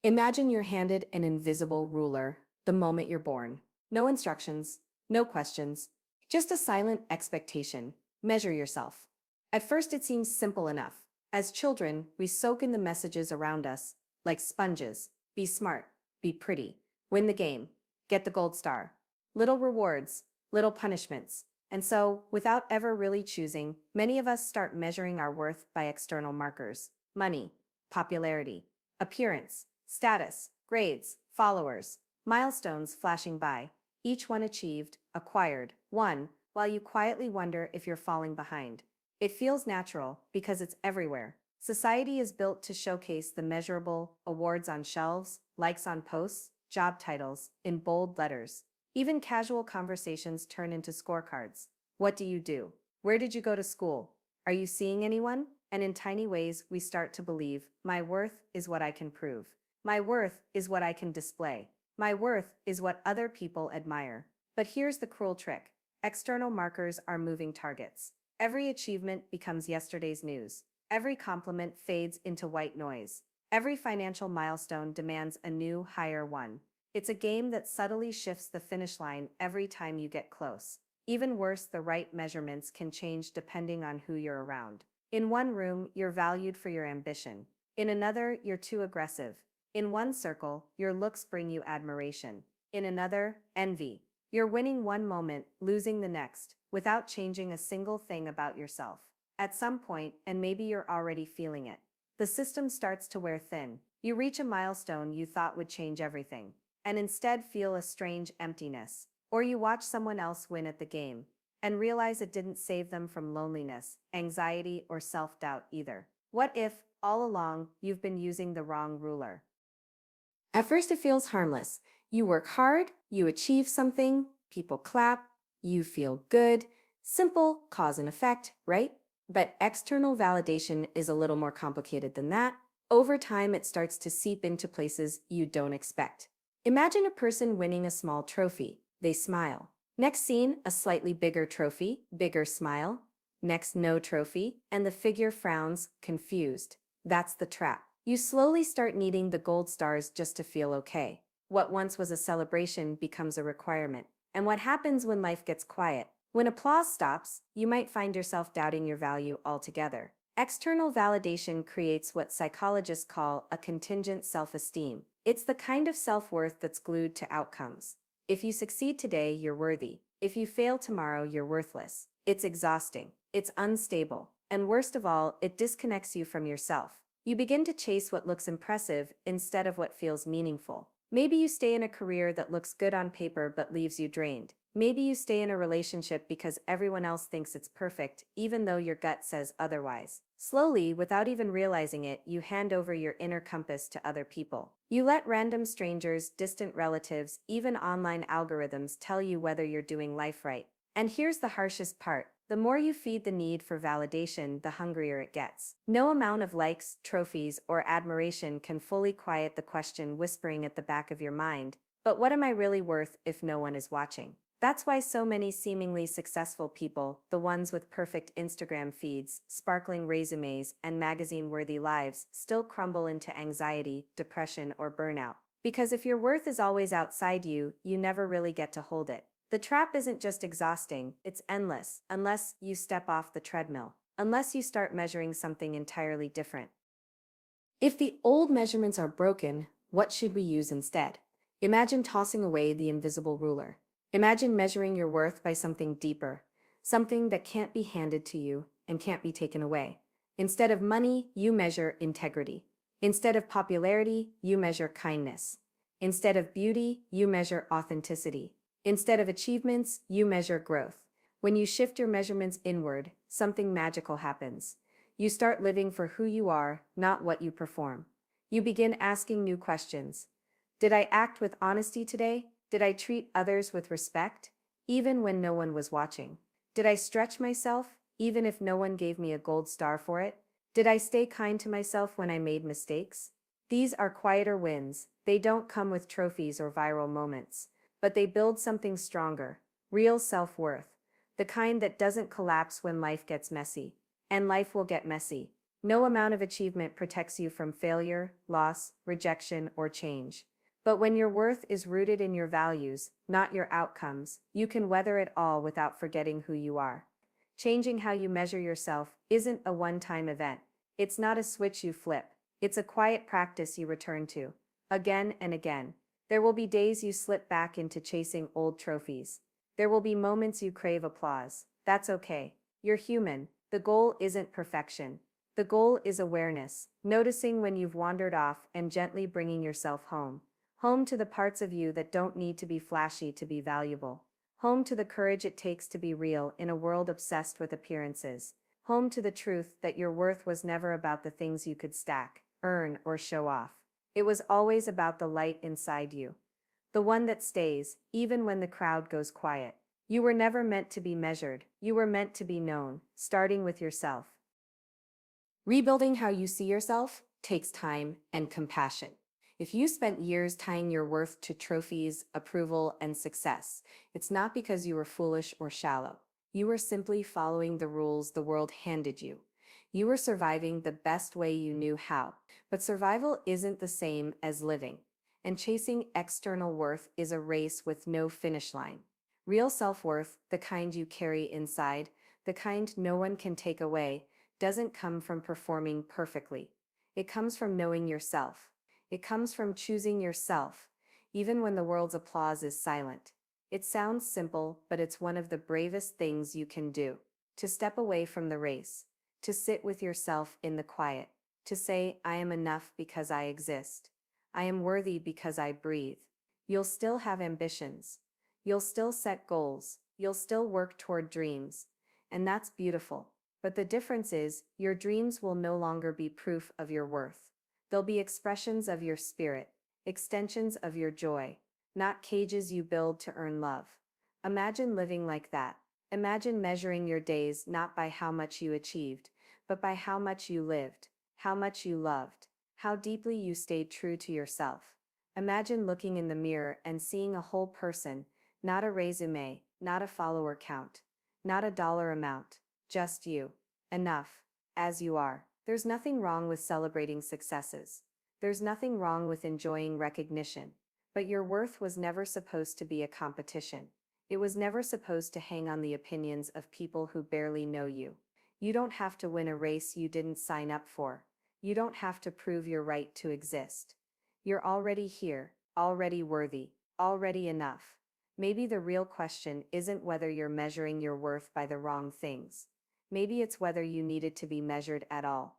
Imagine you're handed an invisible ruler the moment you're born. No instructions, no questions, just a silent expectation. Measure yourself. At first, it seems simple enough. As children, we soak in the messages around us, like sponges. Be smart, be pretty, win the game, get the gold star. Little rewards, little punishments. And so, without ever really choosing, many of us start measuring our worth by external markers: money, popularity, appearance, status, grades, followers, milestones flashing by, each one achieved, acquired, won, while you quietly wonder if you're falling behind. It feels natural because it's everywhere. Society is built to showcase the measurable: awards on shelves, likes on posts, job titles in bold letters. Even casual conversations turn into scorecards. What do you do? Where did you go to school? Are you seeing anyone? And in tiny ways, we start to believe, my worth is what I can prove. My worth is what I can display. My worth is what other people admire. But here's the cruel trick: external markers are moving targets. Every achievement becomes yesterday's news. Every compliment fades into white noise. Every financial milestone demands a new, higher one. It's a game that subtly shifts the finish line every time you get close. Even worse, the right measurements can change depending on who you're around. In one room, you're valued for your ambition. In another, you're too aggressive. In one circle, your looks bring you admiration. In another, envy. You're winning one moment, losing the next, without changing a single thing about yourself. At some point, and maybe you're already feeling it, the system starts to wear thin. You reach a milestone you thought would change everything, and instead feel a strange emptiness. Or you watch someone else win at the game, and realize it didn't save them from loneliness, anxiety, or self-doubt either. What if, all along, you've been using the wrong ruler? At first, it feels harmless. You work hard, you achieve something, people clap, you feel good. Simple cause and effect, right? But external validation is a little more complicated than that. Over time, it starts to seep into places you don't expect. Imagine a person winning a small trophy. They smile. Next scene, a slightly bigger trophy, bigger smile. Next, no trophy, and the figure frowns, confused. That's the trap. You slowly start needing the gold stars just to feel okay. What once was a celebration becomes a requirement. And what happens when life gets quiet? When applause stops, you might find yourself doubting your value altogether. External validation creates what psychologists call a contingent self-esteem. It's the kind of self-worth that's glued to outcomes. If you succeed today, you're worthy. If you fail tomorrow, you're worthless. It's exhausting. It's unstable. And worst of all, it disconnects you from yourself. You begin to chase what looks impressive instead of what feels meaningful. Maybe you stay in a career that looks good on paper but leaves you drained. Maybe you stay in a relationship because everyone else thinks it's perfect, even though your gut says otherwise. Slowly, without even realizing it, you hand over your inner compass to other people. You let random strangers, distant relatives, even online algorithms tell you whether you're doing life right. And here's the harshest part: the more you feed the need for validation, the hungrier it gets. No amount of likes, trophies, or admiration can fully quiet the question whispering at the back of your mind: but what am I really worth if no one is watching? That's why so many seemingly successful people, the ones with perfect Instagram feeds, sparkling resumes, and magazine-worthy lives, still crumble into anxiety, depression, or burnout. Because if your worth is always outside you, you never really get to hold it. The trap isn't just exhausting, it's endless, unless you step off the treadmill, unless you start measuring something entirely different. If the old measurements are broken, what should we use instead? Imagine tossing away the invisible ruler. Imagine measuring your worth by something deeper, something that can't be handed to you and can't be taken away. Instead of money, you measure integrity. Instead of popularity, you measure kindness. Instead of beauty, you measure authenticity. Instead of achievements, you measure growth. When you shift your measurements inward, something magical happens. You start living for who you are, not what you perform. You begin asking new questions. Did I act with honesty today? Did I treat others with respect, even when no one was watching? Did I stretch myself, even if no one gave me a gold star for it? Did I stay kind to myself when I made mistakes? These are quieter wins. They don't come with trophies or viral moments, but they build something stronger: real self-worth, the kind that doesn't collapse when life gets messy. And life will get messy. No amount of achievement protects you from failure, loss, rejection, or change. But when your worth is rooted in your values, not your outcomes, you can weather it all without forgetting who you are. Changing how you measure yourself isn't a one-time event. It's not a switch you flip. It's a quiet practice you return to, again and again. There will be days you slip back into chasing old trophies. There will be moments you crave applause. That's okay. You're human. The goal isn't perfection. The goal is awareness, noticing when you've wandered off and gently bringing yourself home. Home to the parts of you that don't need to be flashy to be valuable. Home to the courage it takes to be real in a world obsessed with appearances. Home to the truth that your worth was never about the things you could stack, earn, or show off. It was always about the light inside you. The one that stays, even when the crowd goes quiet. You were never meant to be measured. You were meant to be known, starting with yourself. Rebuilding how you see yourself takes time and compassion. If you spent years tying your worth to trophies, approval, and success, it's not because you were foolish or shallow. You were simply following the rules the world handed you. You were surviving the best way you knew how. But survival isn't the same as living. And chasing external worth is a race with no finish line. Real self-worth, the kind you carry inside, the kind no one can take away, doesn't come from performing perfectly. It comes from knowing yourself. It comes from choosing yourself, even when the world's applause is silent. It sounds simple, but it's one of the bravest things you can do. To step away from the race. To sit with yourself in the quiet. To say, I am enough because I exist. I am worthy because I breathe. You'll still have ambitions. You'll still set goals. You'll still work toward dreams. And that's beautiful. But the difference is, your dreams will no longer be proof of your worth. They'll be expressions of your spirit, extensions of your joy, not cages you build to earn love. Imagine living like that. Imagine measuring your days not by how much you achieved, but by how much you lived, how much you loved, how deeply you stayed true to yourself. Imagine looking in the mirror and seeing a whole person, not a resume, not a follower count, not a dollar amount, just you. Enough, as you are. There's nothing wrong with celebrating successes. There's nothing wrong with enjoying recognition. But your worth was never supposed to be a competition. It was never supposed to hang on the opinions of people who barely know you. You don't have to win a race you didn't sign up for. You don't have to prove your right to exist. You're already here, already worthy, already enough. Maybe the real question isn't whether you're measuring your worth by the wrong things. Maybe it's whether you needed to be measured at all.